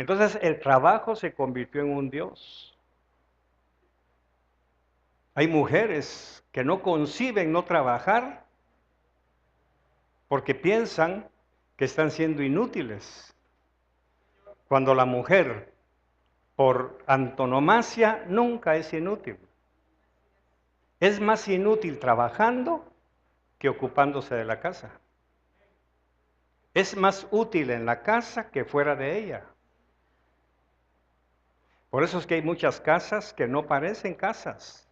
Entonces el trabajo se convirtió en un dios. Hay mujeres que no conciben no trabajar porque piensan que están siendo inútiles. Cuando la mujer, por antonomasia, nunca es inútil. Es más inútil trabajando que ocupándose de la casa. Es más útil en la casa que fuera de ella. Por eso es que hay muchas casas que no parecen casas,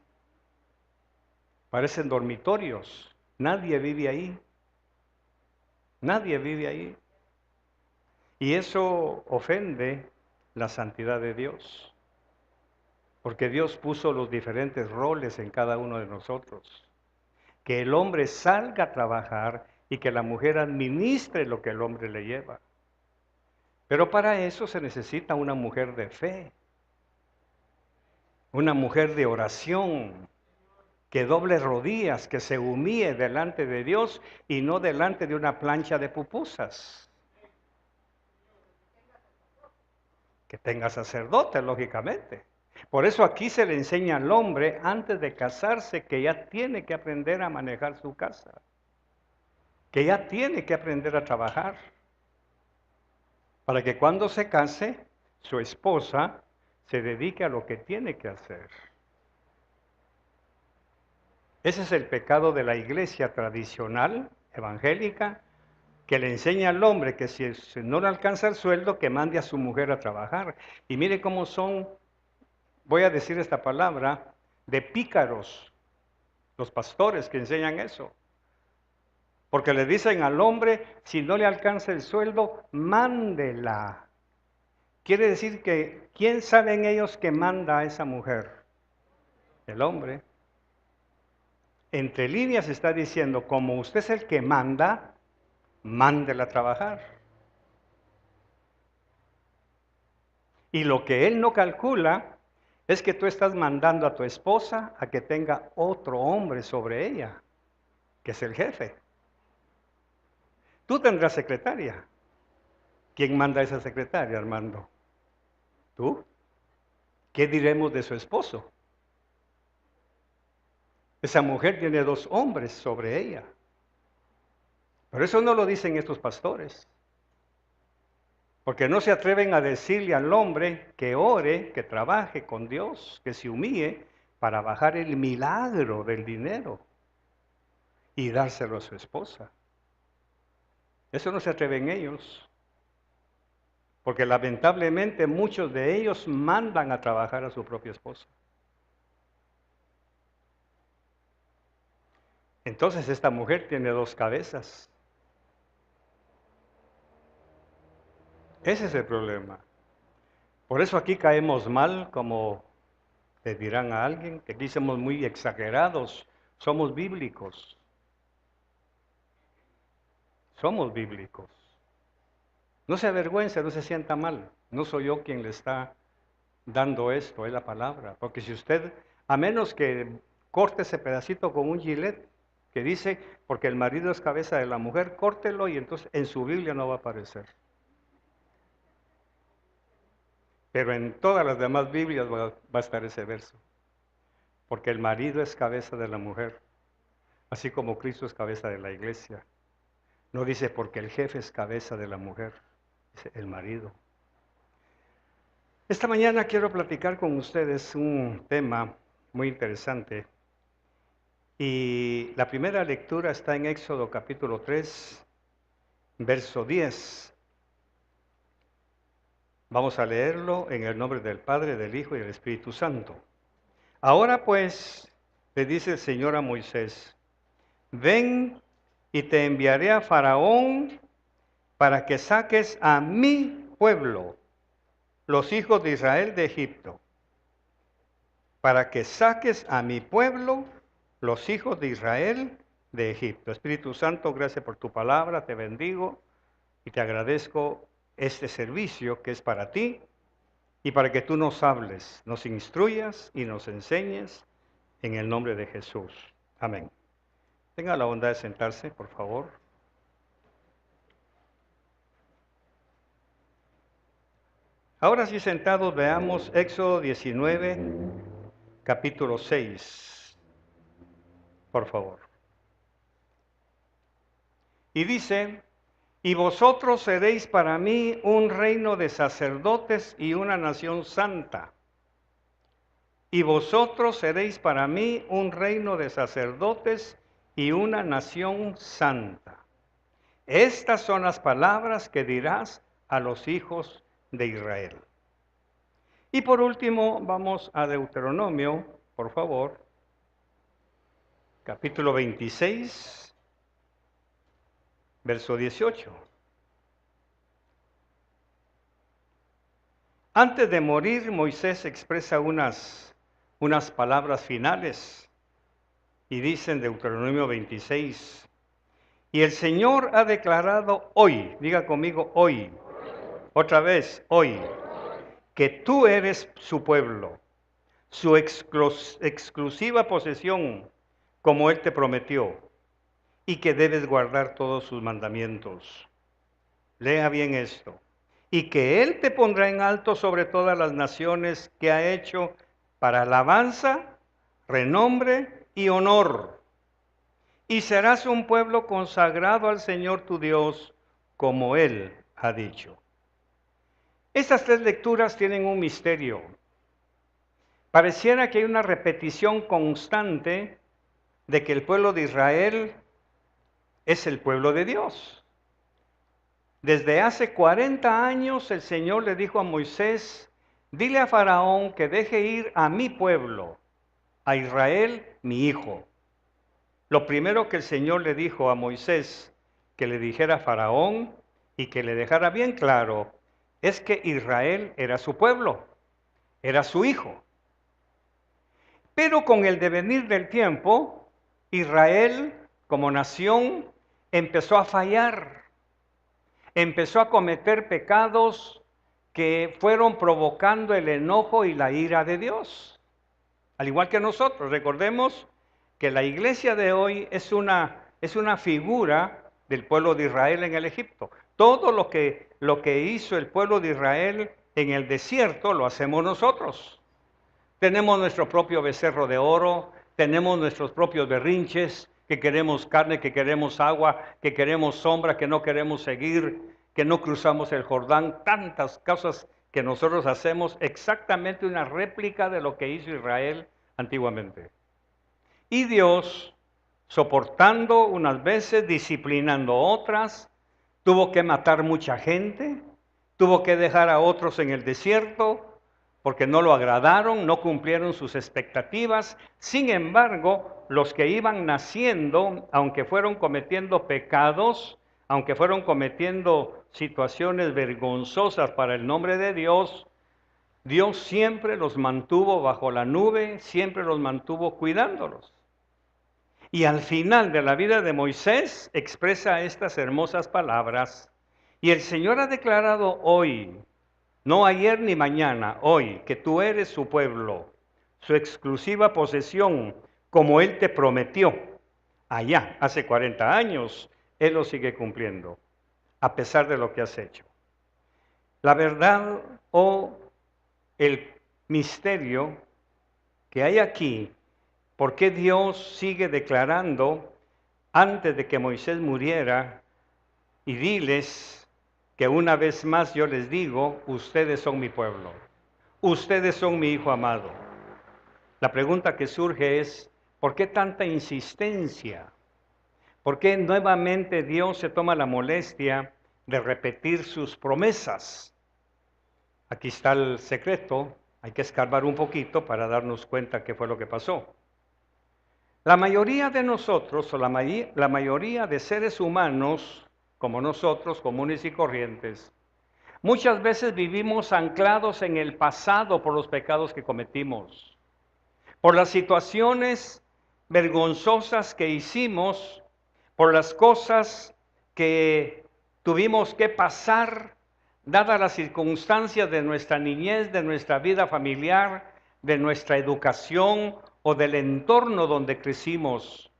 parecen dormitorios. Nadie vive ahí. Nadie vive ahí. Y eso ofende la santidad de Dios, porque Dios puso los diferentes roles en cada uno de nosotros. Que el hombre salga a trabajar y que la mujer administre lo que el hombre le lleva. Pero para eso se necesita una mujer de fe, una mujer de oración, que doble rodillas, que se humille delante de Dios y no delante de una plancha de pupusas. Que tenga sacerdote, lógicamente. Por eso aquí se le enseña al hombre, antes de casarse, que ya tiene que aprender a manejar su casa, que ya tiene que aprender a trabajar, para que cuando se case, su esposa se dedique a lo que tiene que hacer. Ese es el pecado de la iglesia tradicional, evangélica, que le enseña al hombre que si no le alcanza el sueldo, que mande a su mujer a trabajar. Y mire cómo son, voy a decir esta palabra, de pícaros los pastores que enseñan eso. Porque le dicen al hombre, si no le alcanza el sueldo, mándela. Quiere decir que, ¿quién saben ellos que manda a esa mujer? El hombre. Entre líneas está diciendo, como usted es el que manda, mándela a trabajar. Y lo que él no calcula es que tú estás mandando a tu esposa a que tenga otro hombre sobre ella, que es el jefe. Tú tendrás secretaria. ¿Quién manda a esa secretaria, Armando? ¿Tú? ¿Qué diremos de su esposo? Esa mujer tiene 2 hombres sobre ella. Pero eso no lo dicen estos pastores. Porque no se atreven a decirle al hombre que ore, que trabaje con Dios, que se humille para bajar el milagro del dinero y dárselo a su esposa. Eso no se atreven ellos. Porque lamentablemente muchos de ellos mandan a trabajar a su propia esposa. Entonces esta mujer tiene 2 cabezas. Ese es el problema. Por eso aquí caemos mal, como le dirán a alguien, que aquí somos muy exagerados, somos bíblicos. Somos bíblicos. No se avergüence, no se sienta mal. No soy yo quien le está dando esto, es la palabra. Porque si usted, a menos que corte ese pedacito con un gilet, que dice, porque el marido es cabeza de la mujer, córtelo y entonces en su Biblia no va a aparecer. Pero en todas las demás Biblias va a estar ese verso. Porque el marido es cabeza de la mujer, así como Cristo es cabeza de la iglesia. No dice porque el jefe es cabeza de la mujer, dice el marido. Esta mañana quiero platicar con ustedes un tema muy interesante. Y la primera lectura está en Éxodo capítulo 3, verso 10. Vamos a leerlo en el nombre del Padre, del Hijo y del Espíritu Santo. Ahora pues, le dice el Señor a Moisés, ven y te enviaré a Faraón para que saques a mi pueblo, los hijos de Israel de Egipto. Para que saques a mi pueblo, los hijos de Israel de Egipto. Espíritu Santo, gracias por tu palabra, te bendigo y te agradezco este servicio que es para ti y para que tú nos hables, nos instruyas y nos enseñes en el nombre de Jesús. Amén. Tenga la bondad de sentarse, por favor. Ahora sí sentados veamos Éxodo 19, capítulo 6, por favor. Y dice, y vosotros seréis para mí un reino de sacerdotes y una nación santa. Y vosotros seréis para mí un reino de sacerdotes y una nación santa. Estas son las palabras que dirás a los hijos de Israel. Y por último, vamos a Deuteronomio, por favor, capítulo 26, verso 18. Antes de morir, Moisés expresa unas palabras finales y dice en Deuteronomio 26, y el Señor ha declarado hoy, diga conmigo hoy, otra vez hoy, que tú eres su pueblo, su exclusiva posesión, como Él te prometió, y que debes guardar todos sus mandamientos. Lea bien esto. Y que Él te pondrá en alto sobre todas las naciones que ha hecho para alabanza, renombre y honor. Y serás un pueblo consagrado al Señor tu Dios, como Él ha dicho. Estas tres lecturas tienen un misterio. Pareciera que hay una repetición constante de que el pueblo de Israel es el pueblo de Dios. Desde hace 40 años el Señor le dijo a Moisés, dile a Faraón que deje ir a mi pueblo, a Israel, mi hijo. Lo primero que el Señor le dijo a Moisés, que le dijera a Faraón y que le dejara bien claro, es que Israel era su pueblo, era su hijo. Pero con el devenir del tiempo, Israel como nación empezó a fallar. Empezó a cometer pecados que fueron provocando el enojo y la ira de Dios. Al igual que nosotros, recordemos que la iglesia de hoy es una figura del pueblo de Israel en el Egipto. Todo lo que hizo el pueblo de Israel en el desierto lo hacemos nosotros. Tenemos nuestro propio becerro de oro, tenemos nuestros propios berrinches, que queremos carne, que queremos agua, que queremos sombra, que no queremos seguir, que no cruzamos el Jordán, tantas cosas que nosotros hacemos, exactamente una réplica de lo que hizo Israel antiguamente. Y Dios, soportando unas veces, disciplinando otras, tuvo que matar mucha gente, tuvo que dejar a otros en el desierto, porque no lo agradaron, no cumplieron sus expectativas. Sin embargo, los que iban naciendo, aunque fueron cometiendo pecados, aunque fueron cometiendo situaciones vergonzosas para el nombre de Dios, Dios siempre los mantuvo bajo la nube, siempre los mantuvo cuidándolos. Y al final de la vida de Moisés expresa estas hermosas palabras. Y el Señor ha declarado hoy, no ayer ni mañana, hoy, que tú eres su pueblo, su exclusiva posesión, como Él te prometió. Allá, hace 40 años, Él lo sigue cumpliendo, a pesar de lo que has hecho. La verdad o el misterio que hay aquí, ¿por qué Dios sigue declarando antes de que Moisés muriera y diles que una vez más yo les digo, ustedes son mi pueblo, ustedes son mi hijo amado? La pregunta que surge es, ¿por qué tanta insistencia? ¿Por qué nuevamente Dios se toma la molestia de repetir sus promesas? Aquí está el secreto, hay que escarbar un poquito para darnos cuenta qué fue lo que pasó. La mayoría de nosotros, o la mayoría de seres humanos, como nosotros, comunes y corrientes, muchas veces vivimos anclados en el pasado por los pecados que cometimos, por las situaciones vergonzosas que hicimos, por las cosas que tuvimos que pasar, dadas las circunstancias de nuestra niñez, de nuestra vida familiar, de nuestra educación o del entorno donde crecimos.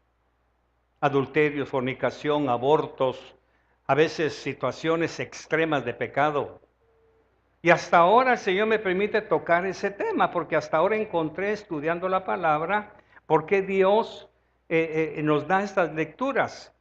Adulterios, fornicación, abortos, a veces situaciones extremas de pecado. Y hasta ahora el Señor me permite tocar ese tema, porque hasta ahora encontré estudiando la palabra, por qué Dios nos da estas lecturas.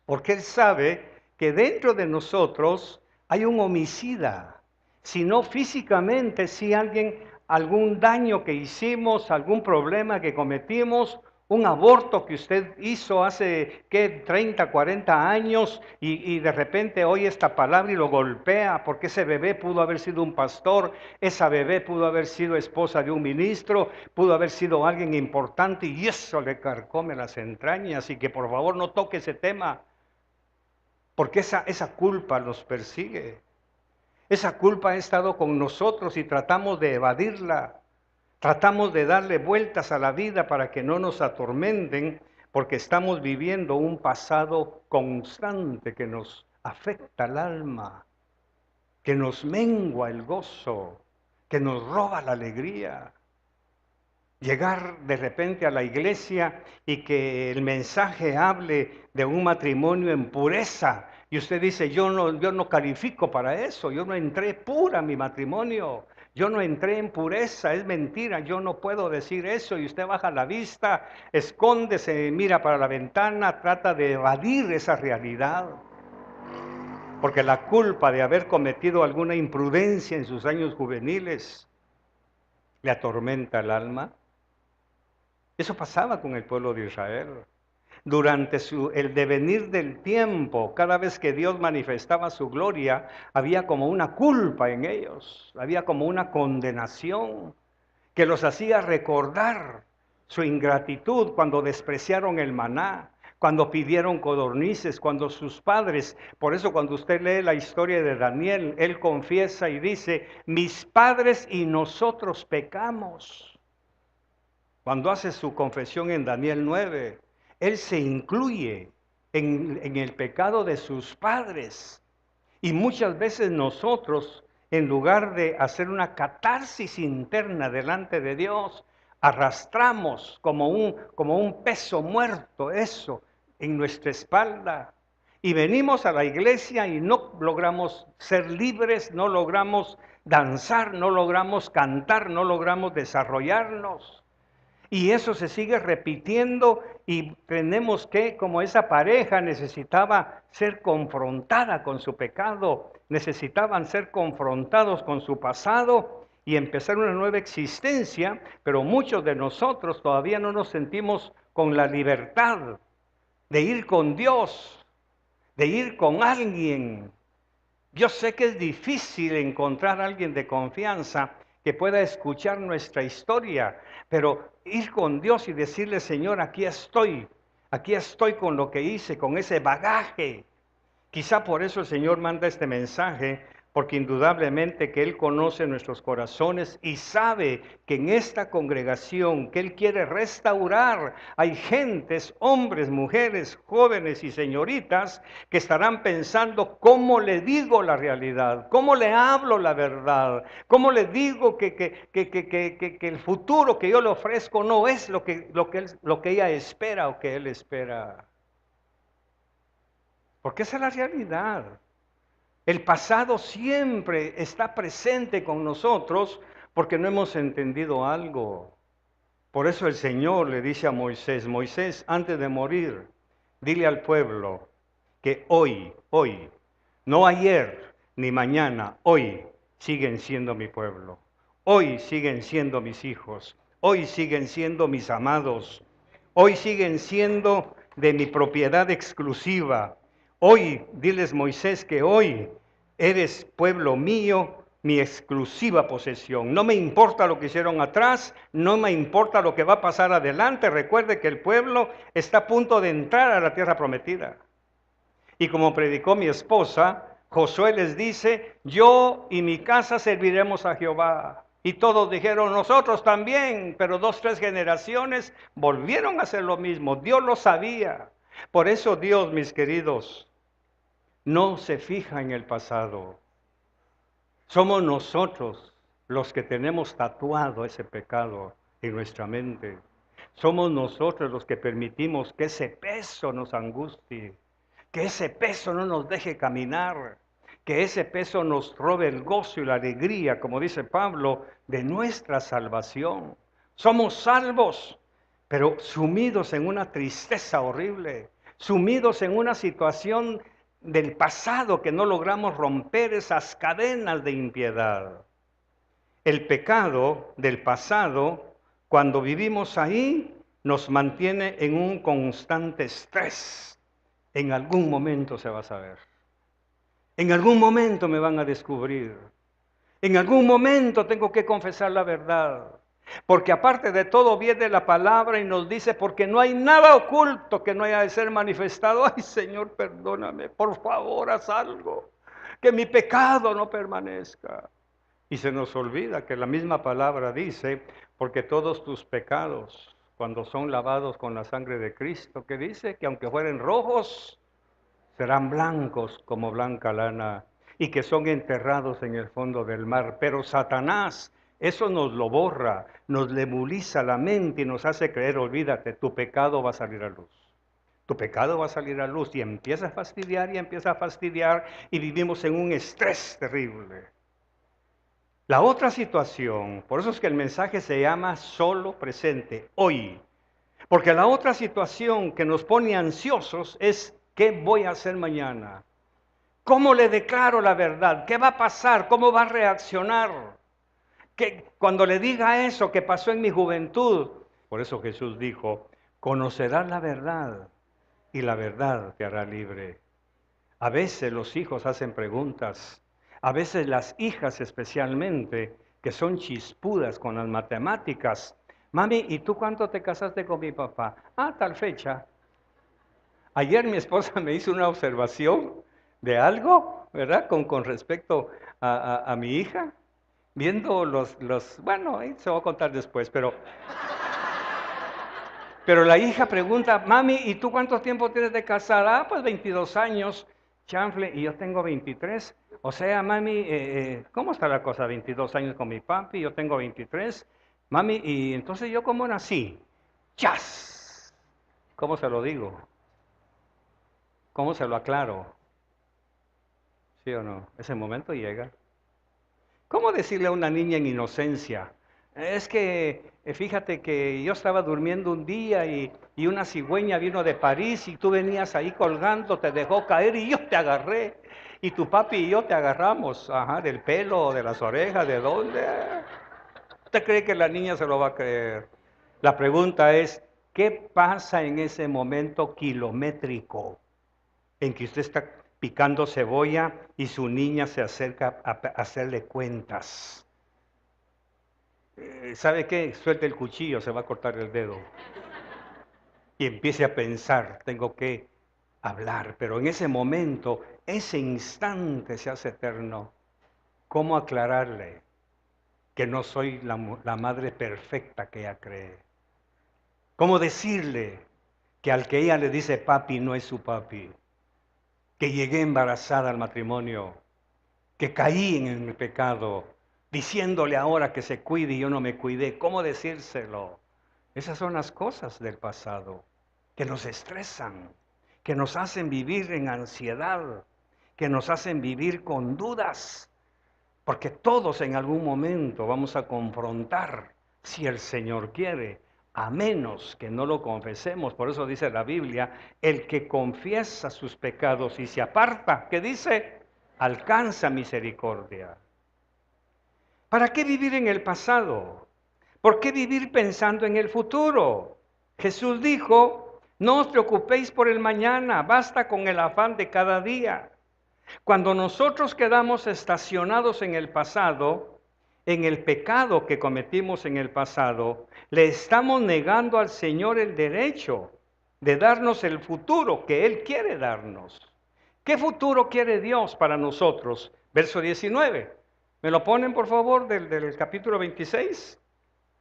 Porque Él sabe que dentro de nosotros hay un homicida. Si no físicamente, si alguien, algún daño que hicimos, algún problema que cometimos, un aborto que usted hizo hace, ¿qué? 30, 40 años y de repente oye esta palabra y lo golpea porque ese bebé pudo haber sido un pastor, esa bebé pudo haber sido esposa de un ministro, pudo haber sido alguien importante y eso le carcome las entrañas y que por favor no toque ese tema. Porque esa culpa nos persigue. Esa culpa ha estado con nosotros y tratamos de evadirla. Tratamos de darle vueltas a la vida para que no nos atormenten, porque estamos viviendo un pasado constante que nos afecta el alma, que nos mengua el gozo, que nos roba la alegría. Llegar de repente a la iglesia y que el mensaje hable de un matrimonio en pureza. Y usted dice, yo no califico para eso, yo no entré pura a mi matrimonio, yo no entré en pureza, es mentira, yo no puedo decir eso. Y usted baja la vista, escóndese, mira para la ventana, trata de evadir esa realidad. Porque la culpa de haber cometido alguna imprudencia en sus años juveniles le atormenta el alma. Eso pasaba con el pueblo de Israel. Durante el devenir del tiempo, cada vez que Dios manifestaba su gloria, había como una culpa en ellos, había como una condenación que los hacía recordar su ingratitud cuando despreciaron el maná, cuando pidieron codornices, cuando sus padres, por eso cuando usted lee la historia de Daniel, él confiesa y dice, mis padres y nosotros pecamos. Cuando hace su confesión en Daniel 9, él se incluye en el pecado de sus padres. Y muchas veces nosotros, en lugar de hacer una catarsis interna delante de Dios, arrastramos como un peso muerto eso en nuestra espalda. Y venimos a la iglesia y no logramos ser libres, no logramos danzar, no logramos cantar, no logramos desarrollarnos. Y eso se sigue repitiendo y tenemos que, como esa pareja necesitaba ser confrontada con su pecado, necesitaban ser confrontados con su pasado y empezar una nueva existencia, pero muchos de nosotros todavía no nos sentimos con la libertad de ir con Dios, de ir con alguien. Yo sé que es difícil encontrar a alguien de confianza que pueda escuchar nuestra historia, pero ir con Dios y decirle, Señor, aquí estoy con lo que hice, con ese bagaje. Quizá por eso el Señor manda este mensaje, porque indudablemente que Él conoce nuestros corazones y sabe que en esta congregación que Él quiere restaurar, hay gentes, hombres, mujeres, jóvenes y señoritas que estarán pensando cómo le digo la realidad, cómo le hablo la verdad, cómo le digo que el futuro que yo le ofrezco no es lo que ella espera o que Él espera. Porque esa es la realidad. El pasado siempre está presente con nosotros porque no hemos entendido algo. Por eso el Señor le dice a Moisés, Moisés, antes de morir, dile al pueblo que hoy, no ayer ni mañana, hoy siguen siendo mi pueblo. Hoy siguen siendo mis hijos. Hoy siguen siendo mis amados. Hoy siguen siendo de mi propiedad exclusiva. Hoy, diles Moisés que hoy eres pueblo mío, mi exclusiva posesión. No me importa lo que hicieron atrás, no me importa lo que va a pasar adelante. Recuerde que el pueblo está a punto de entrar a la tierra prometida. Y como predicó mi esposa, Josué les dice, yo y mi casa serviremos a Jehová. Y todos dijeron, nosotros también, pero 2, 3 generaciones volvieron a hacer lo mismo. Dios lo sabía. Por eso Dios, mis queridos, no se fija en el pasado. Somos nosotros los que tenemos tatuado ese pecado en nuestra mente. Somos nosotros los que permitimos que ese peso nos angustie, que ese peso no nos deje caminar, que ese peso nos robe el gozo y la alegría, como dice Pablo, de nuestra salvación. Somos salvos, pero sumidos en una tristeza horrible, sumidos en una situación del pasado que no logramos romper, esas cadenas de impiedad. El pecado del pasado, cuando vivimos ahí, nos mantiene en un constante estrés. En algún momento se va a saber. En algún momento me van a descubrir. En algún momento tengo que confesar la verdad. Porque aparte de todo viene la palabra y nos dice, porque no hay nada oculto que no haya de ser manifestado. Ay, Señor, perdóname, por favor, haz algo. Que mi pecado no permanezca. Y se nos olvida que la misma palabra dice, porque todos tus pecados, cuando son lavados con la sangre de Cristo, que dice que aunque fueren rojos, serán blancos como blanca lana, y que son enterrados en el fondo del mar. Pero Satanás, eso nos lo borra, nos nebuliza la mente y nos hace creer, olvídate, tu pecado va a salir a luz. Tu pecado va a salir a luz y empieza a fastidiar y empieza a fastidiar y vivimos en un estrés terrible. La otra situación, por eso es que el mensaje se llama solo presente, hoy. Porque la otra situación que nos pone ansiosos es ¿qué voy a hacer mañana? ¿Cómo le declaro la verdad? ¿Qué va a pasar? ¿Cómo va a reaccionar? Que cuando le diga eso que pasó en mi juventud, por eso Jesús dijo, conocerás la verdad y la verdad te hará libre. A veces los hijos hacen preguntas. A veces las hijas especialmente, que son chispudas con las matemáticas. Mami, ¿y tú cuánto te casaste con mi papá? Ah, tal fecha. Ayer mi esposa me hizo una observación de algo, ¿verdad? Con respecto a mi hija, viendo bueno, ahí se va a contar después, pero la hija pregunta, mami, ¿y tú cuánto tiempo tienes de casada? Ah, pues 22 años, chanfle, y yo tengo 23. O sea, mami, ¿cómo está la cosa? 22 años con mi papi, yo tengo 23. Mami, y entonces yo cómo nací. ¡Chas! ¿Cómo se lo digo? ¿Cómo se lo aclaro? ¿Sí o no? Ese momento llega. ¿Cómo decirle a una niña en inocencia? Es que, fíjate que yo estaba durmiendo un día y una cigüeña vino de París y tú venías ahí colgando, te dejó caer y yo te agarré. Y tu papi y yo te agarramos, ajá, del pelo, de las orejas, ¿de dónde? ¿Usted cree que la niña se lo va a creer? La pregunta es, ¿qué pasa en ese momento kilométrico en que usted está picando cebolla y su niña se acerca a hacerle cuentas? ¿Sabe qué? Suelte el cuchillo, se va a cortar el dedo. Y empiece a pensar, tengo que hablar, pero en ese momento, ese instante se hace eterno. ¿Cómo aclararle que no soy la madre perfecta que ella cree? ¿Cómo decirle que al que ella le dice papi no es su papi? Que llegué embarazada al matrimonio, que caí en el pecado, diciéndole ahora que se cuide y yo no me cuidé. ¿Cómo decírselo? Esas son las cosas del pasado que nos estresan, que nos hacen vivir en ansiedad, que nos hacen vivir con dudas, porque todos en algún momento vamos a confrontar, si el Señor quiere, a menos que no lo confesemos. Por eso dice la Biblia, el que confiesa sus pecados y se aparta, ¿qué dice? Alcanza misericordia. ¿Para qué vivir en el pasado? ¿Por qué vivir pensando en el futuro? Jesús dijo, no os preocupéis por el mañana, basta con el afán de cada día. Cuando nosotros quedamos estacionados en el pasado, en el pecado que cometimos en el pasado, le estamos negando al Señor el derecho de darnos el futuro que Él quiere darnos. ¿Qué futuro quiere Dios para nosotros? Verso 19. ¿Me lo ponen, por favor, del capítulo 26?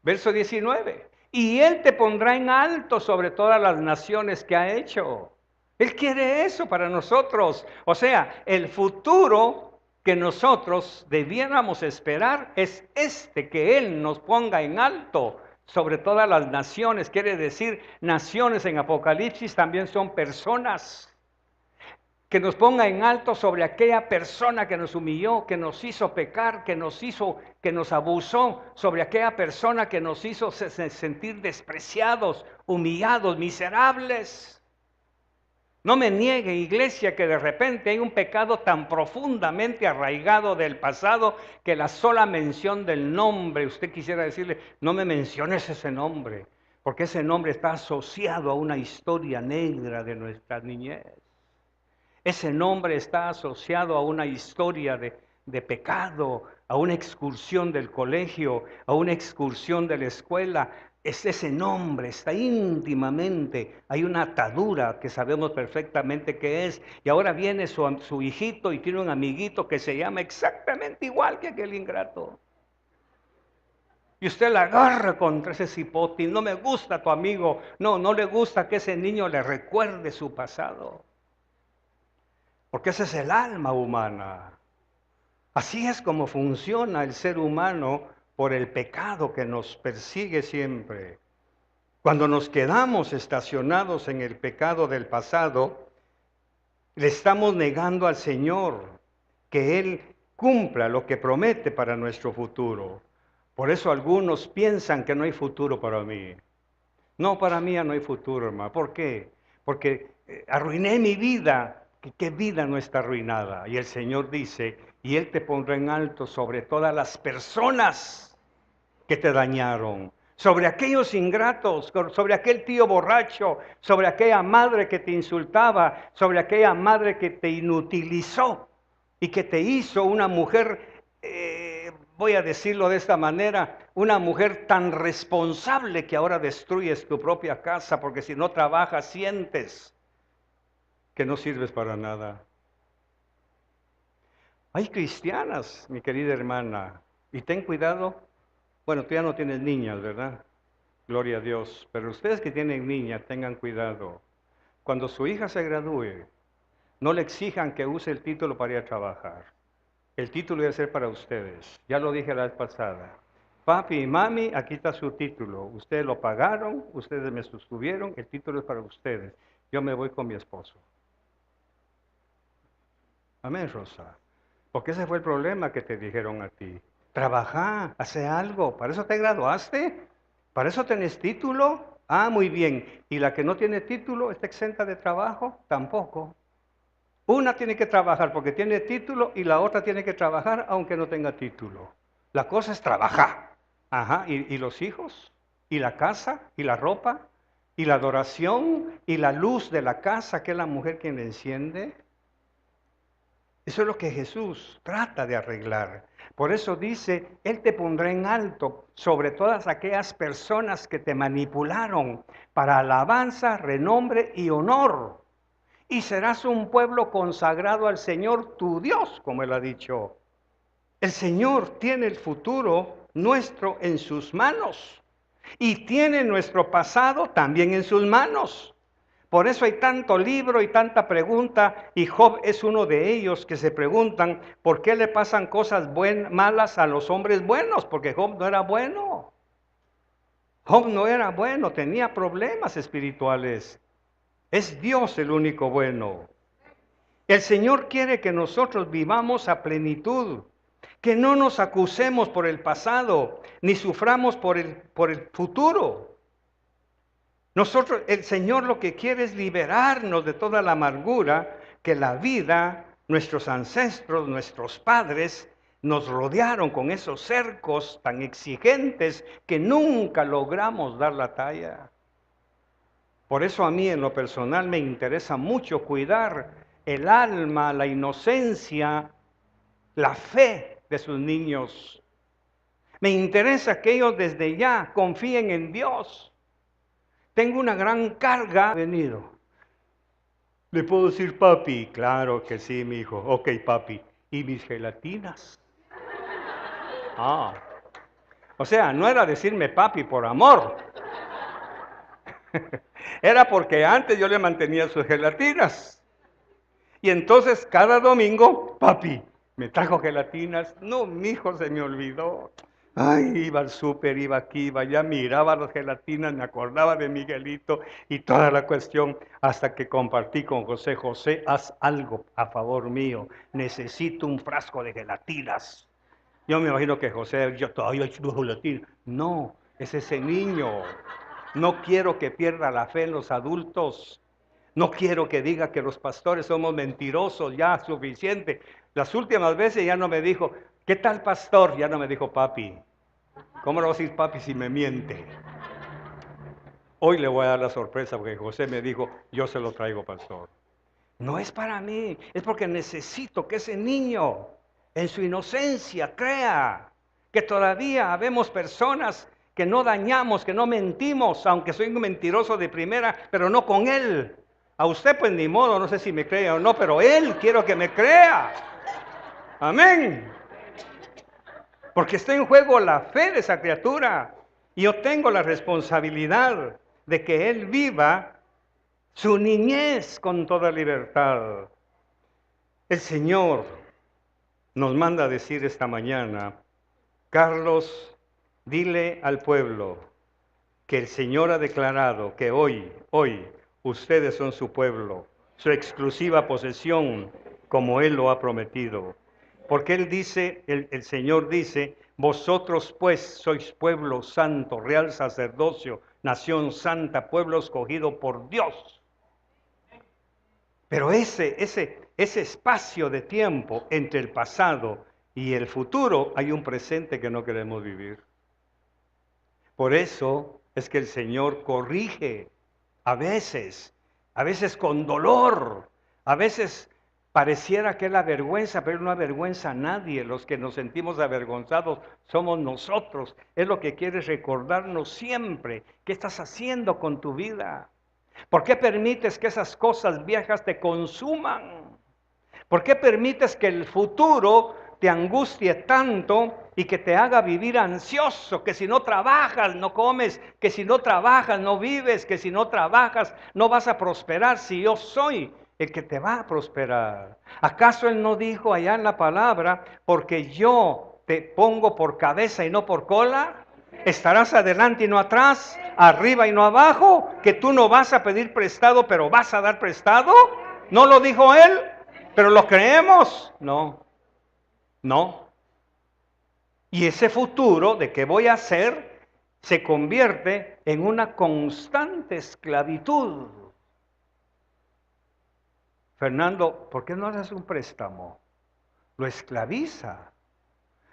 Verso 19. Y Él te pondrá en alto sobre todas las naciones que ha hecho. Él quiere eso para nosotros. O sea, el futuro que nosotros debiéramos esperar es que Él nos ponga en alto sobre todas las naciones. Quiere decir, naciones en Apocalipsis también son personas. que nos ponga en alto sobre aquella persona que nos humilló, que nos hizo pecar, que nos abusó, sobre aquella persona que nos hizo sentir despreciados, humillados, miserables. No me niegue, iglesia, que de repente hay un pecado tan profundamente arraigado del pasado que la sola mención del nombre, usted quisiera decirle, no me menciones ese nombre, porque ese nombre está asociado a una historia negra de nuestra niñez. Ese nombre está asociado a una historia de pecado, a una excursión del colegio, a una excursión de la escuela. Es ese nombre, está íntimamente, hay una atadura que sabemos perfectamente qué es. Y ahora viene su hijito y tiene un amiguito que se llama exactamente igual que aquel ingrato. Y usted la agarra contra ese cipote, no me gusta tu amigo, no le gusta que ese niño le recuerde su pasado. Porque ese es el alma humana. Así es como funciona el ser humano por el pecado que nos persigue siempre. Cuando nos quedamos estacionados en el pecado del pasado, le estamos negando al Señor que Él cumpla lo que promete para nuestro futuro. Por eso algunos piensan que no hay futuro para mí. No, para mí ya no hay futuro, hermano. ¿Por qué? Porque arruiné mi vida. ¿Qué vida no está arruinada? Y el Señor dice, y Él te pondrá en alto sobre todas las personas que te dañaron, sobre aquellos ingratos, sobre aquel tío borracho, sobre aquella madre que te insultaba, sobre aquella madre que te inutilizó y que te hizo una mujer, voy a decirlo de esta manera, una mujer tan responsable que ahora destruyes tu propia casa, porque si no trabajas sientes que no sirves para nada. Hay cristianas, mi querida hermana, y ten cuidado, bueno, tú ya no tienes niñas, ¿verdad? Gloria a Dios, pero ustedes que tienen niñas, tengan cuidado. Cuando su hija se gradúe, no le exijan que use el título para ir a trabajar. El título debe ser para ustedes. Ya lo dije la vez pasada. Papi y mami, aquí está su título. Ustedes lo pagaron, ustedes me sostuvieron, el título es para ustedes. Yo me voy con mi esposo. Amén, Rosa. Porque ese fue el problema que te dijeron a ti. Trabaja, hace algo. ¿Para eso te graduaste? ¿Para eso tenés título? Ah, muy bien. ¿Y la que no tiene título está exenta de trabajo? Tampoco. Una tiene que trabajar porque tiene título y la otra tiene que trabajar aunque no tenga título. La cosa es trabajar. Ajá. ¿Y los hijos? ¿Y la casa? ¿Y la ropa? ¿Y la adoración? ¿Y la luz de la casa que es la mujer quien la enciende? Eso es lo que Jesús trata de arreglar. Por eso dice, Él te pondrá en alto sobre todas aquellas personas que te manipularon para alabanza, renombre y honor. Y serás un pueblo consagrado al Señor tu Dios, como Él ha dicho. El Señor tiene el futuro nuestro en sus manos y tiene nuestro pasado también en sus manos. Por eso hay tanto libro y tanta pregunta, y Job es uno de ellos que se preguntan por qué le pasan cosas malas a los hombres buenos, porque Job no era bueno. Job no era bueno, tenía problemas espirituales. Es Dios el único bueno. El Señor quiere que nosotros vivamos a plenitud, que no nos acusemos por el pasado, ni suframos por el futuro. Nosotros, el Señor lo que quiere es liberarnos de toda la amargura que la vida, nuestros ancestros, nuestros padres, nos rodearon con esos cercos tan exigentes que nunca logramos dar la talla. Por eso a mí en lo personal me interesa mucho cuidar el alma, la inocencia, la fe de sus niños. Me interesa que ellos desde ya confíen en Dios. Tengo una gran carga venido. ¿Le puedo decir papi? Claro que sí, mi hijo. Ok, papi. ¿Y mis gelatinas? Ah. O sea, no era decirme papi por amor. Era porque antes yo le mantenía sus gelatinas. Y entonces cada domingo, papi, ¿me trajo gelatinas? No, mi hijo se me olvidó. Ay, iba al súper, iba aquí, iba allá, miraba las gelatinas, me acordaba de Miguelito y toda la cuestión, hasta que compartí con José. José, haz algo a favor mío, necesito un frasco de gelatinas. Yo me imagino que José, yo todavía quiero gelatina. No, es ese niño. No quiero que pierda la fe en los adultos. No quiero que diga que los pastores somos mentirosos, ya suficiente. Las últimas veces ya no me dijo, ¿qué tal pastor? Ya no me dijo papi. ¿Cómo le voy a decir papi si me miente? Hoy le voy a dar la sorpresa porque José me dijo, yo se lo traigo pastor. No es para mí, es porque necesito que ese niño en su inocencia crea que todavía habemos personas que no dañamos, que no mentimos, aunque soy un mentiroso de primera, pero no con él. A usted pues ni modo, no sé si me cree o no, pero él quiero que me crea. Amén. Porque está en juego la fe de esa criatura. Y yo tengo la responsabilidad de que él viva su niñez con toda libertad. El Señor nos manda a decir esta mañana, Carlos, dile al pueblo que el Señor ha declarado que hoy, ustedes son su pueblo, su exclusiva posesión, como Él lo ha prometido. Porque Él dice, el Señor dice, vosotros pues sois pueblo santo, real sacerdocio, nación santa, pueblo escogido por Dios. Pero ese espacio de tiempo entre el pasado y el futuro, hay un presente que no queremos vivir. Por eso es que el Señor corrige a veces con dolor, a veces pareciera que es la vergüenza, pero no avergüenza a nadie. Los que nos sentimos avergonzados somos nosotros. Es lo que quiere recordarnos siempre. ¿Qué estás haciendo con tu vida? ¿Por qué permites que esas cosas viejas te consuman? ¿Por qué permites que el futuro te angustie tanto y que te haga vivir ansioso? Que si no trabajas no comes, que si no trabajas no vives, que si no trabajas no vas a prosperar. Si yo soy el que te va a prosperar. ¿Acaso Él no dijo allá en la palabra, porque yo te pongo por cabeza y no por cola? Estarás adelante y no atrás, arriba y no abajo, que tú no vas a pedir prestado, pero vas a dar prestado. ¿No lo dijo Él? ¿Pero lo creemos? No, no. Y ese futuro de qué voy a hacer se convierte en una constante esclavitud. Fernando, ¿por qué no haces un préstamo? Lo esclaviza.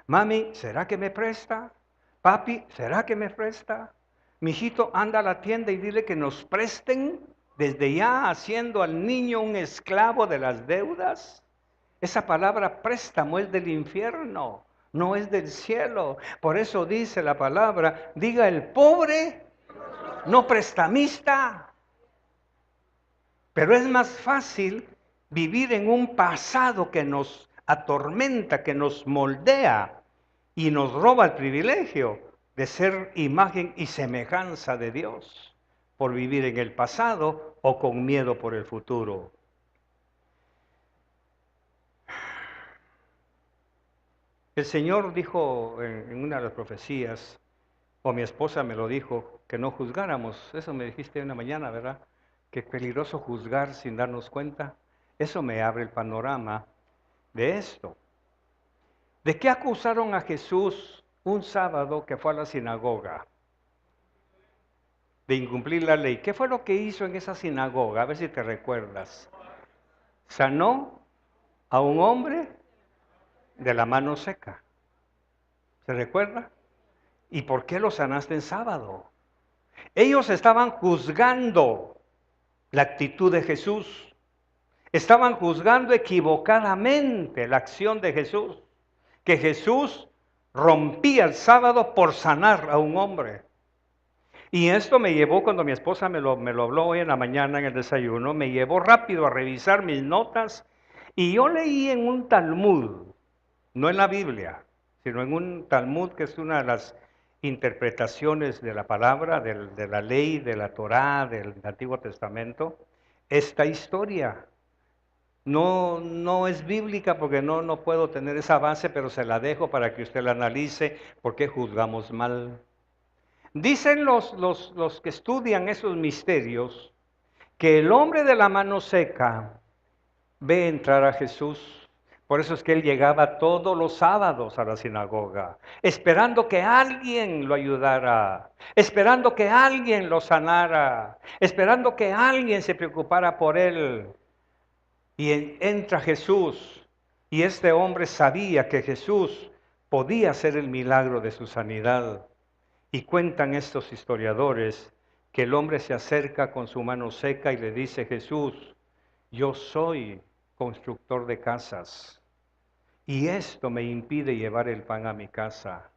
Mami, ¿será que me presta? Papi, ¿será que me presta? Mijito, anda a la tienda y dile que nos presten, desde ya haciendo al niño un esclavo de las deudas. Esa palabra préstamo es del infierno, no es del cielo. Por eso dice la palabra, diga el pobre, no prestamista. Pero es más fácil vivir en un pasado que nos atormenta, que nos moldea y nos roba el privilegio de ser imagen y semejanza de Dios, por vivir en el pasado o con miedo por el futuro. El Señor dijo en una de las profecías, o mi esposa me lo dijo, que no juzgáramos. Eso me dijiste una mañana, ¿verdad? Que es peligroso juzgar sin darnos cuenta. Eso me abre el panorama de esto. ¿De qué acusaron a Jesús un sábado que fue a la sinagoga? De incumplir la ley. ¿Qué fue lo que hizo en esa sinagoga? A ver si te recuerdas. Sanó a un hombre de la mano seca. ¿Se recuerda? ¿Y por qué lo sanaste en sábado? Ellos estaban juzgando la actitud de Jesús. Estaban juzgando equivocadamente la acción de Jesús. Que Jesús rompía el sábado por sanar a un hombre. Y esto me llevó, cuando mi esposa me lo habló hoy en la mañana en el desayuno, me llevó rápido a revisar mis notas. Y yo leí en un Talmud, no en la Biblia, sino en un Talmud que es una de las interpretaciones de la palabra, de la ley, de la Torá, del Antiguo Testamento, esta historia. No es bíblica porque no puedo tener esa base, pero se la dejo para que usted la analice, por qué juzgamos mal. Dicen los que estudian esos misterios que el hombre de la mano seca ve entrar a Jesús. Por eso es que él llegaba todos los sábados a la sinagoga, esperando que alguien lo ayudara, esperando que alguien lo sanara, esperando que alguien se preocupara por él. Y entra Jesús, y este hombre sabía que Jesús podía hacer el milagro de su sanidad. Y cuentan estos historiadores que el hombre se acerca con su mano seca y le dice: Jesús, yo soy constructor de casas y esto me impide llevar el pan a mi casa.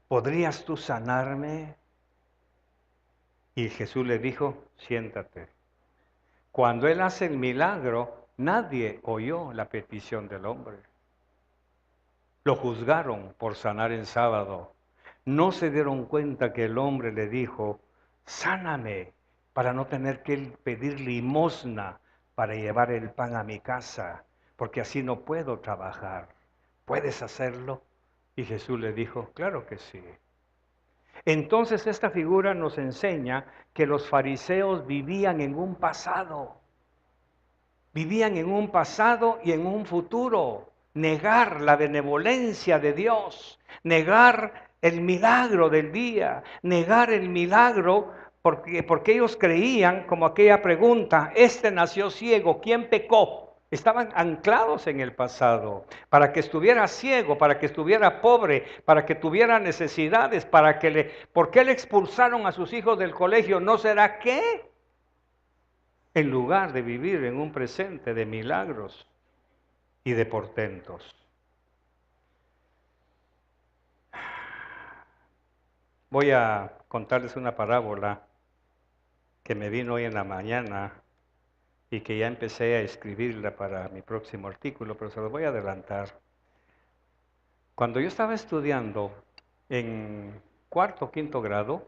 ¿Podrías tú sanarme? Y Jesús le dijo: siéntate. Cuando él hace el milagro, nadie oyó la petición del hombre. Lo juzgaron por sanar en sábado. No se dieron cuenta que el hombre le dijo: sáname para no tener que pedir limosna para llevar el pan a mi casa, porque así no puedo trabajar. ¿Puedes hacerlo? Y Jesús le dijo: claro que sí. Entonces esta figura nos enseña que los fariseos vivían en un pasado. Vivían en un pasado y en un futuro. Negar la benevolencia de Dios, negar el milagro del día, negar el milagro porque ellos creían, como aquella pregunta: este nació ciego, ¿quién pecó? Estaban anclados en el pasado, para que estuviera ciego, para que estuviera pobre, para que tuviera necesidades, ¿por qué le expulsaron a sus hijos del colegio? ¿No será que en lugar de vivir en un presente de milagros y de portentos? Voy a contarles una parábola que me vino hoy en la mañana y que ya empecé a escribirla para mi próximo artículo, pero se los voy a adelantar. Cuando yo estaba estudiando en cuarto o quinto grado,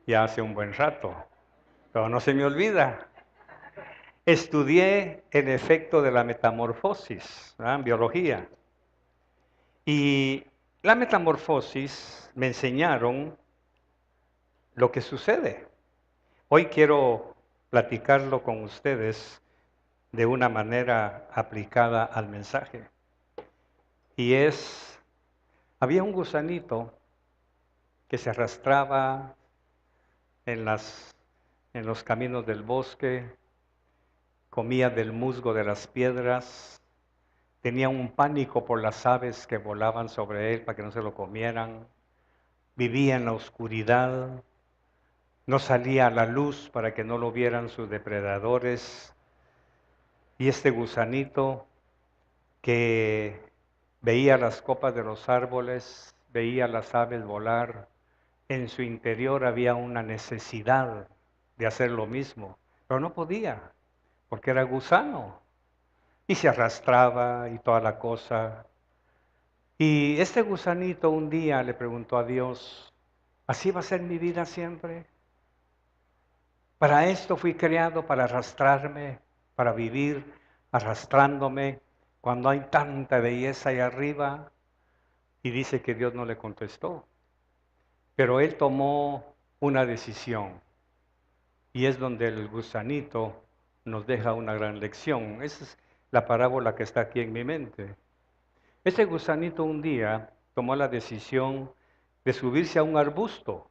ya hace un buen rato, pero no se me olvida, estudié el efecto de la metamorfosis, ¿verdad?, en biología. Y la metamorfosis me enseñaron lo que sucede. Hoy quiero platicarlo con ustedes de una manera aplicada al mensaje. Y había un gusanito que se arrastraba en los caminos del bosque, comía del musgo de las piedras, tenía un pánico por las aves que volaban sobre él para que no se lo comieran, vivía en la oscuridad, no salía a la luz para que no lo vieran sus depredadores. Y este gusanito que veía las copas de los árboles, veía las aves volar, en su interior había una necesidad de hacer lo mismo, pero no podía, porque era gusano, y se arrastraba y toda la cosa. Y este gusanito un día le preguntó a Dios: ¿así va a ser mi vida siempre? Para esto fui creado, para arrastrarme, para vivir arrastrándome cuando hay tanta belleza ahí arriba. Y dice que Dios no le contestó, pero él tomó una decisión, y es donde el gusanito nos deja una gran lección. Esa es la parábola que está aquí en mi mente. Ese gusanito un día tomó la decisión de subirse a un arbusto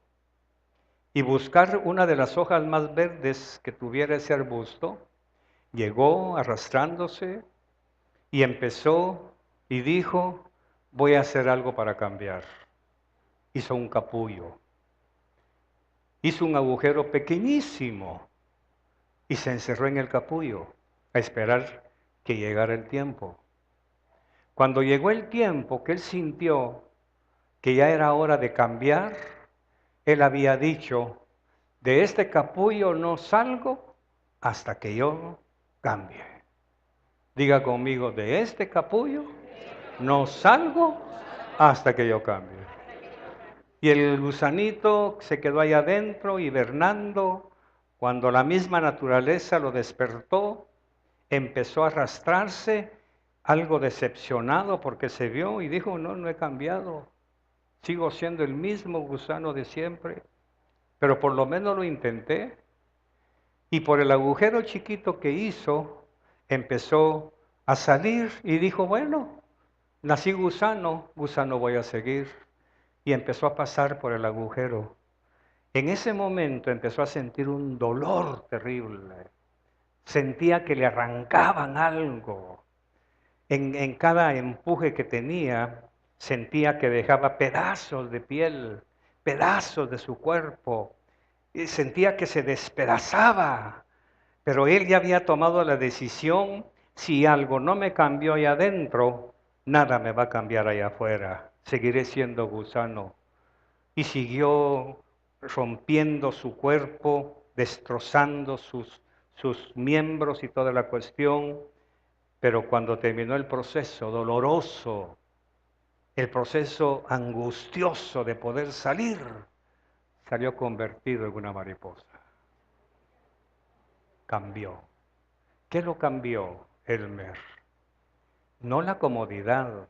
y buscar una de las hojas más verdes que tuviera ese arbusto. Llegó arrastrándose y empezó y dijo: voy a hacer algo para cambiar. Hizo un capullo, hizo un agujero pequeñísimo y se encerró en el capullo a esperar que llegara el tiempo. Cuando llegó el tiempo que él sintió que ya era hora de cambiar, él había dicho: de este capullo no salgo hasta que yo cambie. Diga conmigo: de este capullo no salgo hasta que yo cambie. Y el gusanito se quedó allá adentro hibernando. Cuando la misma naturaleza lo despertó, empezó a arrastrarse, algo decepcionado porque se vio y dijo, no, no he cambiado, sigo siendo el mismo gusano de siempre, pero por lo menos lo intenté. Y por el agujero chiquito que hizo, empezó a salir y dijo, bueno, nací gusano, gusano voy a seguir. Y empezó a pasar por el agujero. En ese momento empezó a sentir un dolor terrible. Sentía que le arrancaban algo. En cada empuje que tenía, sentía que dejaba pedazos de piel, pedazos de su cuerpo. Y sentía que se despedazaba. Pero él ya había tomado la decisión, si algo no me cambió ahí adentro, nada me va a cambiar allá afuera. Seguiré siendo gusano. Y siguió rompiendo su cuerpo, destrozando sus miembros y toda la cuestión. Pero cuando terminó el proceso doloroso, el proceso angustioso de poder salir, salió convertido en una mariposa. Cambió. ¿Qué lo cambió, Elmer? No la comodidad,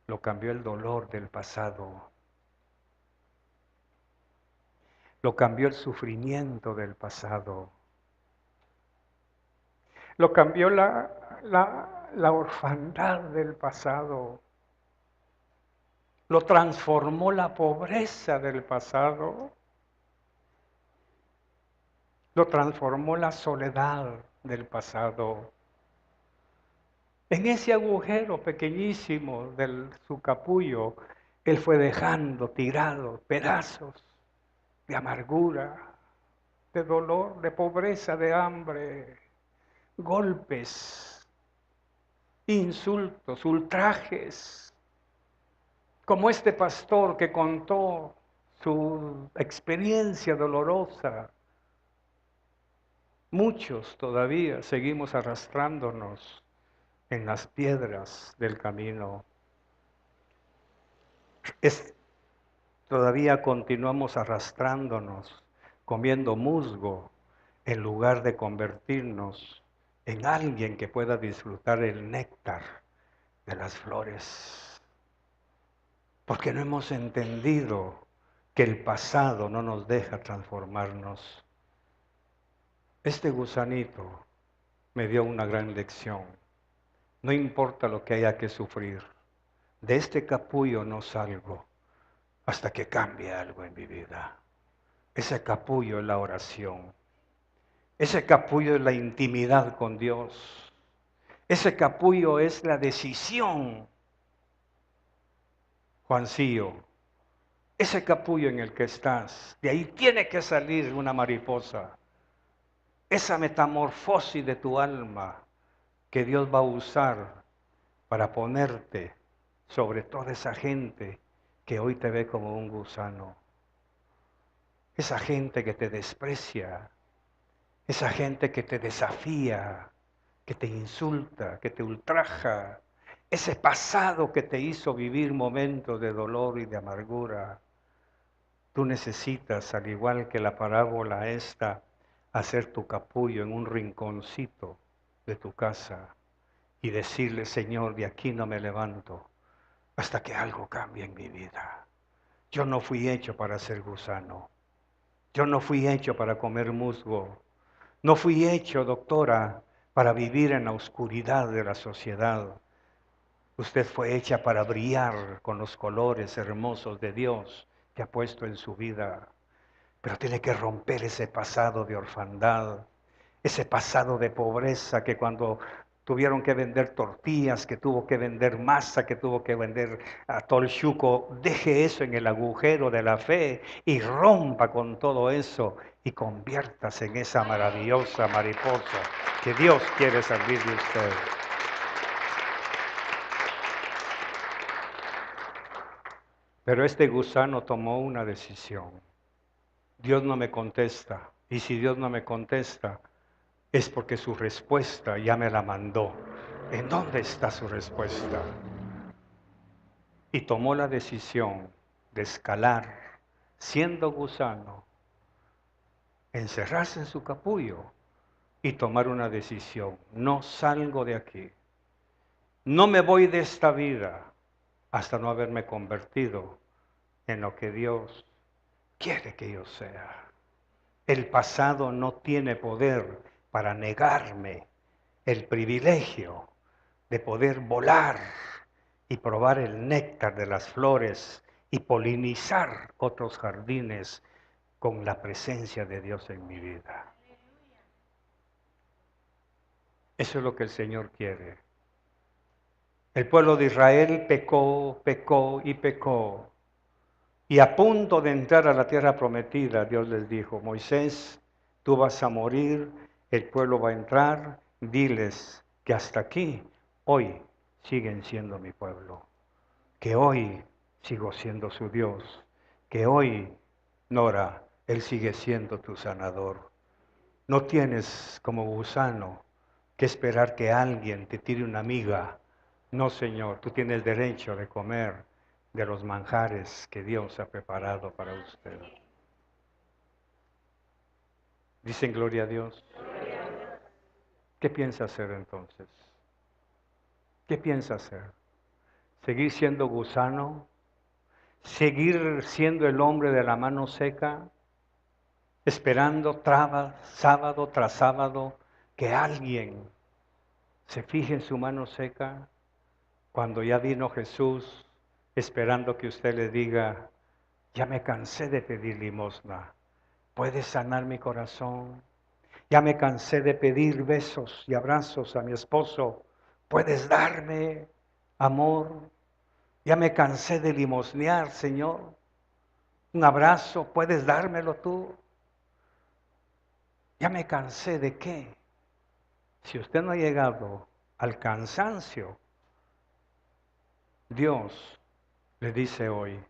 lo cambió el dolor del pasado. Lo cambió el sufrimiento del pasado. Lo cambió la orfandad del pasado. Lo transformó la pobreza del pasado. Lo transformó la soledad del pasado. En ese agujero pequeñísimo de su capullo, él fue dejando tirados pedazos de amargura, de dolor, de pobreza, de hambre, golpes, insultos, ultrajes, como este pastor que contó su experiencia dolorosa. Muchos todavía seguimos arrastrándonos en las piedras del camino. Todavía continuamos arrastrándonos, comiendo musgo, en lugar de convertirnos en alguien que pueda disfrutar el néctar de las flores. Porque no hemos entendido que el pasado no nos deja transformarnos. Este gusanito me dio una gran lección. No importa lo que haya que sufrir, de este capullo no salgo hasta que cambie algo en mi vida. Ese capullo es la oración. Ese capullo es la intimidad con Dios. Ese capullo es la decisión. Juancillo, ese capullo en el que estás, de ahí tiene que salir una mariposa. Esa metamorfosis de tu alma que Dios va a usar para ponerte sobre toda esa gente que hoy te ve como un gusano. Esa gente que te desprecia, esa gente que te desafía, que te insulta, que te ultraja, ese pasado que te hizo vivir momentos de dolor y de amargura. Tú necesitas, al igual que la parábola esta, hacer tu capullo en un rinconcito de tu casa y decirle, Señor, de aquí no me levanto hasta que algo cambie en mi vida. Yo no fui hecho para ser gusano. Yo no fui hecho para comer musgo. No fui hecho, doctora, para vivir en la oscuridad de la sociedad. Usted fue hecha para brillar con los colores hermosos de Dios que ha puesto en su vida. Pero tiene que romper ese pasado de orfandad, ese pasado de pobreza que cuando tuvieron que vender tortillas, que tuvo que vender masa, que tuvo que vender atol chuco, deje eso en el agujero de la fe y rompa con todo eso y conviértase en esa maravillosa mariposa que Dios quiere servir de usted. Pero este gusano tomó una decisión. Dios no me contesta. Y si Dios no me contesta, es porque su respuesta ya me la mandó. ¿En dónde está su respuesta? Y tomó la decisión de escalar, siendo gusano, encerrarse en su capullo y tomar una decisión. No salgo de aquí. No me voy de esta vida hasta no haberme convertido en lo que Dios quiere que yo sea. El pasado no tiene poder para negarme el privilegio de poder volar y probar el néctar de las flores y polinizar otros jardines con la presencia de Dios en mi vida. Eso es lo que el Señor quiere. El pueblo de Israel pecó, pecó y pecó. Y a punto de entrar a la tierra prometida, Dios les dijo: Moisés, tú vas a morir, el pueblo va a entrar, diles que hasta aquí, hoy, siguen siendo mi pueblo. Que hoy sigo siendo su Dios. Que hoy, Nora, Él sigue siendo tu sanador. No tienes como gusano que esperar que alguien te tire una miga. No, Señor, tú tienes derecho de comer de los manjares que Dios ha preparado para usted. Dicen gloria a Dios. ¿Qué piensa hacer entonces? ¿Qué piensa hacer? ¿Seguir siendo gusano? ¿Seguir siendo el hombre de la mano seca? Esperando sábado tras sábado que alguien se fije en su mano seca, cuando ya vino Jesús, esperando que usted le diga: ya me cansé de pedir limosna, ¿puedes sanar mi corazón? Ya me cansé de pedir besos y abrazos a mi esposo, ¿puedes darme amor? Ya me cansé de limosnear, Señor, un abrazo, ¿puedes dármelo tú? Ya me cansé de qué. Si usted no ha llegado al cansancio, Dios le dice hoy: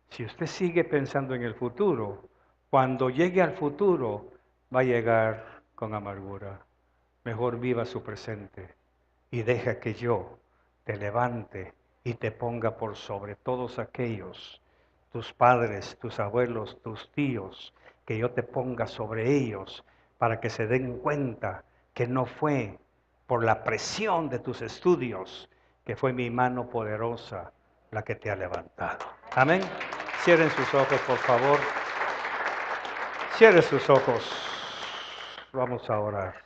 si usted sigue pensando en el futuro, cuando llegue al futuro va a llegar con amargura. Mejor viva su presente y deja que yo te levante y te ponga por sobre todos aquellos, tus padres, tus abuelos, tus tíos, que yo te ponga sobre ellos para que se den cuenta que no fue por la presión de tus estudios, que fue mi mano poderosa la que te ha levantado. Amén. Cierren sus ojos, por favor. Cierren sus ojos. Vamos a orar.